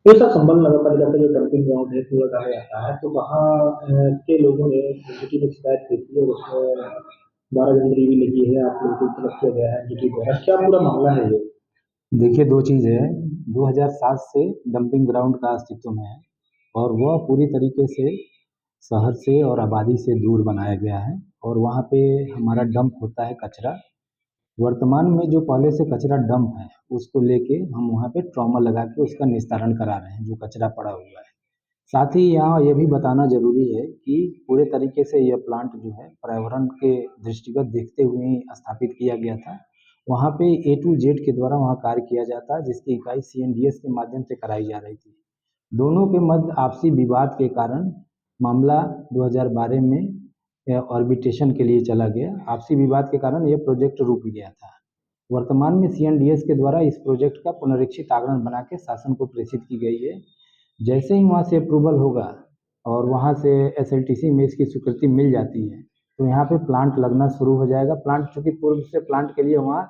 ये सब संबल नगर पालिका का जो डंपिंग ग्राउंड है कूड़ा डाला जाता है, तो वहाँ के लोगों ने जीटी में शिकायत की थी और उसमें 12 जनवरी भी लगी है, आप लोगों को तलब किया गया है जीटी द्वारा। क्या पूरा मामला है ये? देखिए, दो चीज़ है। 2007 से डंपिंग ग्राउंड का अस्तित्व में है और वह पूरी तरीके से शहर से और आबादी से दूर बनाया गया है और वहाँ पे हमारा डंप होता है कचरा। वर्तमान में जो पहले से कचरा डंप है उसको लेके हम वहाँ पे ट्रॉमा लगा के उसका निस्तारण करा रहे हैं जो कचरा पड़ा हुआ है। साथ ही यहाँ ये भी बताना जरूरी है कि पूरे तरीके से यह प्लांट जो है पर्यावरण के दृष्टिगत देखते हुए ही स्थापित किया गया था। वहाँ पे A to Z के द्वारा वहाँ कार्य किया जाता है जिसकी इकाई CNDS के माध्यम से कराई जा रही थी। दोनों के मध्य आपसी विवाद के कारण मामला 2012 में ऑर्बिट्रेशन के लिए चला गया। आपसी विवाद के कारण यह प्रोजेक्ट रुक गया था। वर्तमान में CNDS के द्वारा इस प्रोजेक्ट का पुनरीक्षित आगरण बना के शासन को प्रेषित की गई है। जैसे ही वहाँ से अप्रूवल होगा और वहाँ से SLTC में इसकी स्वीकृति मिल जाती है तो यहाँ पे प्लांट लगना शुरू हो जाएगा। प्लांट चूँकि पूर्व से प्लांट के लिए वहाँ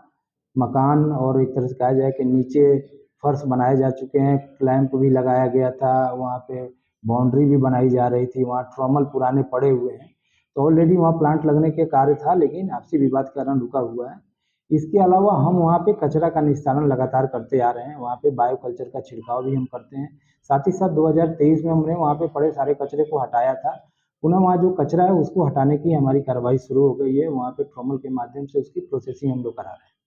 मकान और एक तरह से कहा जाए कि नीचे फर्श बनाए जा चुके हैं, क्लैंप भी लगाया गया था, वहाँ पे बाउंड्री भी बनाई जा रही थी, वहाँ ट्रॉमल पुराने पड़े हुए हैं। तो ऑलरेडी वहाँ प्लांट लगने के कार्य था लेकिन आपसी विवाद के कारण रुका हुआ है। इसके अलावा हम वहाँ पे कचरा का निस्तारण लगातार करते आ रहे हैं, वहाँ पे बायो कल्चर का छिड़काव भी हम करते हैं। साथ ही साथ 2023 में हमने वहाँ पे पड़े सारे कचरे को हटाया था। पुनः वहाँ जो कचरा है उसको हटाने की हमारी कार्रवाई शुरू हो गई है, वहाँ पे ट्रॉमल के माध्यम से उसकी प्रोसेसिंग हम लोग करा रहे हैं।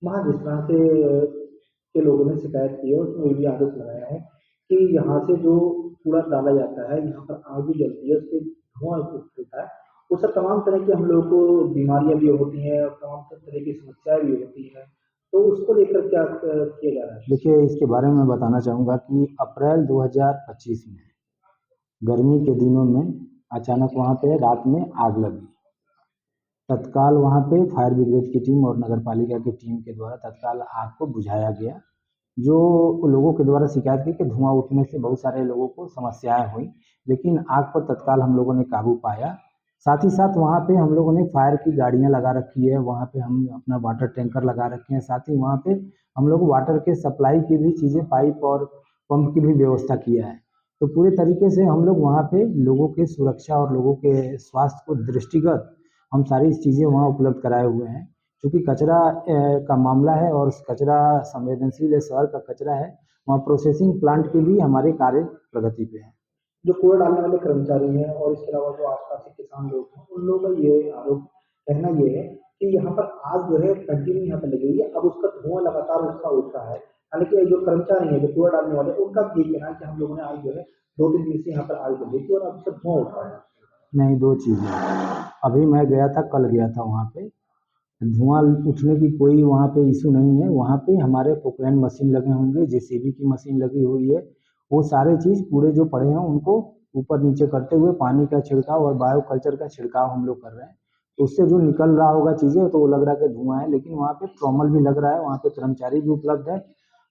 वहाँ जिस तरह से के लोगों ने शिकायत की है उसमें ये भी आरोप लगाया है कि यहाँ से जो कूड़ा डाला जाता है, यहाँ पर आग भी जलती है, उससे धुआं उठता है, उससे तमाम तरह की हम लोग को बीमारियां भी होती हैं और तमाम तरह की समस्याएं भी होती हैं। तो उसको लेकर क्या किया जा रहा है? देखिए, इसके बारे में मैं बताना चाहूँगा कि अप्रैल 2025 में गर्मी के दिनों में अचानक वहाँ पे रात में आग लगी। तत्काल वहाँ पे फायर ब्रिगेड की टीम और नगर पालिका की टीम के द्वारा तत्काल आग को बुझाया गया। जो लोगों के द्वारा शिकायत की कि धुआं उठने से बहुत सारे लोगों को समस्याएं हुई, लेकिन आग पर तत्काल हम लोगों ने काबू पाया। साथ ही साथ वहाँ पे हम लोगों ने फायर की गाड़ियां लगा रखी है, वहाँ पे हम अपना वाटर टैंकर लगा रखे हैं। साथ ही वहाँ पे हम लोग वाटर के सप्लाई की भी चीज़ें, पाइप और पंप की भी व्यवस्था किया है। तो पूरे तरीके से हम लोग वहाँ पे लोगों की सुरक्षा और लोगों के स्वास्थ्य को दृष्टिगत हम सारी चीज़ें वहाँ उपलब्ध कराए हुए हैं। चूँकि कचरा का मामला है और कचरा संवेदनशील है, शहर का कचरा है, वहाँ प्रोसेसिंग प्लांट की भी हमारे कार्य प्रगति पे है। जो कूड़ा डालने वाले कर्मचारी हैं और इसके अलावा जो आसपास के किसान लोग हैं, उन लोगों का ये आरोप कहना ये है कि यहाँ पर आग जो है कंटिन्यू यहाँ पर लगी हुई है, अब उसका धुआं लगातार उसका उठ रहा है। हालांकि जो कर्मचारी हैं, जो कूड़ा डालने वाले, उनका भी ये कहना है कि हम लोगों ने आज जो है 2-3 दिन से यहाँ पर आग जली थी और अब उसका धुआं उठ रहा है। नहीं, दो चीज़ें हैं। अभी मैं गया था, कल गया था वहाँ पे, धुआं उठने की कोई वहाँ पे इशू नहीं है। वहाँ पे हमारे पोक्लेन मशीन लगे होंगे, JCB की मशीन लगी हुई है। वो सारे चीज़ पूरे जो पड़े हैं उनको ऊपर नीचे करते हुए पानी का छिड़काव और बायो कल्चर का छिड़काव हम लोग कर रहे हैं। तो उससे जो निकल रहा होगा चीज़ें तो वो लग रहा है कि धुआं है, लेकिन वहाँ पे ट्रॉमल भी लग रहा है, वहाँ पे कर्मचारी भी उपलब्ध है।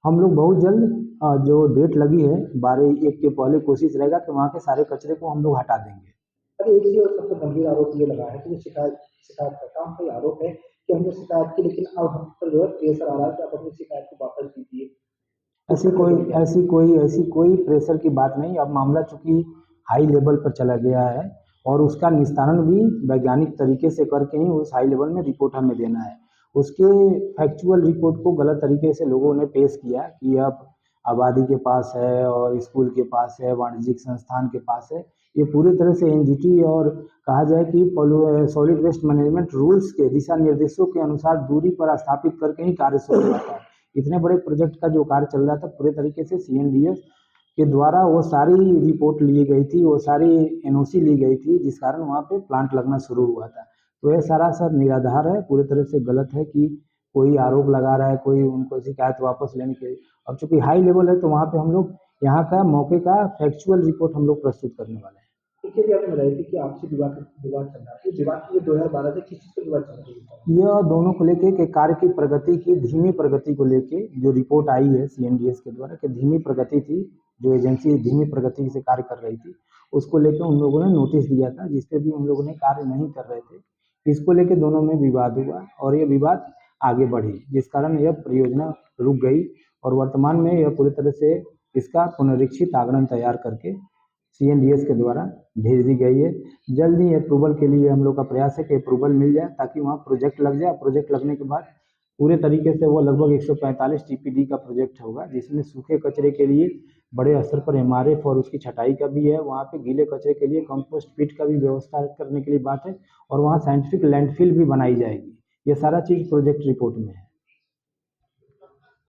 हम लोग बहुत जल्द जो डेट लगी है 12/1 के पहले कोशिश रहेगा कि वहाँ के सारे कचरे को हम लोग हटा देंगे। अरे एक चीज और सबसे गंभीर आरोप ये लगा है कि जो शिकायतकर्ताओं का ये आरोप है कि हमने शिकायत की, लेकिन अब हम पर जो है प्रेशर आ रहा है कि आप अपनी शिकायत को वापस कीजिए। ऐसी उसको कोई लेकर क्या? ऐसी कोई प्रेशर की बात नहीं। अब मामला चूंकि हाई लेवल पर चला गया है और उसका निस्तारण भी वैज्ञानिक तरीके से करके ही उस हाई लेवल में रिपोर्ट हमें देना है। उसके फैक्चुअल रिपोर्ट को गलत तरीके से लोगों ने पेश किया कि अब आबादी के पास है और स्कूल के पास है, वाणिज्यिक संस्थान के पास है। ये पूरी तरह से NGT और कहा जाए कि सॉलिड वेस्ट मैनेजमेंट रूल्स के दिशा निर्देशों के अनुसार दूरी पर स्थापित करके ही कार्य शुरू होता है। इतने बड़े प्रोजेक्ट का जो कार्य चल रहा था पूरे तरीके से CNDS के द्वारा वो सारी रिपोर्ट ली गई थी, वो सारी NOC ली गई थी, जिस कारण वहाँ पे प्लांट लगना शुरू हुआ था। तो ये सारा सर निराधार है, पूरी तरह से गलत है कि कोई आरोप लगा रहा है, कोई उनको शिकायत वापस लेने के लिए। अब चूंकि हाई लेवल है तो वहाँ पे हम लोग यहाँ का मौके का फैक्चुअल रिपोर्ट हम लोग प्रस्तुत करने वाले हैं। एक चीज आपने बताई थी कि आपसी विवाद चल रहा है, ये विवाद की जो 2012 से किस चीज पर विवाद चल रही है? यह दोनों को लेके कि कार्य की प्रगति की धीमी प्रगति को लेके जो रिपोर्ट आई है CNDS के द्वारा कि धीमी प्रगति थी, जो एजेंसी धीमी प्रगति से कार्य कर रही थी, उसको लेके उन लोगों ने नोटिस दिया था जिसपे भी उन लोगों ने कार्य नहीं कर रहे थे। इसको लेके दोनों में विवाद हुआ और ये विवाद आगे बढ़ी, जिस कारण यह परियोजना रुक गई और वर्तमान में यह पूरी तरह से इसका पुनरीक्षित आगणन तैयार करके CNDS के द्वारा भेज दी गई है। जल्द ही अप्रूवल के लिए हम लोग का प्रयास है कि अप्रूवल मिल जाए ताकि वहाँ प्रोजेक्ट लग जाए। प्रोजेक्ट लगने के बाद पूरे तरीके से वो लगभग 145 TPD का प्रोजेक्ट होगा, जिसमें सूखे कचरे के लिए बड़े स्तर पर MRF और उसकी छटाई का भी है। वहाँ पे गीले कचरे के लिए कंपोस्ट पिट का भी व्यवस्था करने के लिए बात है और वहाँ साइंटिफिक लैंडफिल भी बनाई जाएगी। ये सारा चीज़ प्रोजेक्ट रिपोर्ट में है।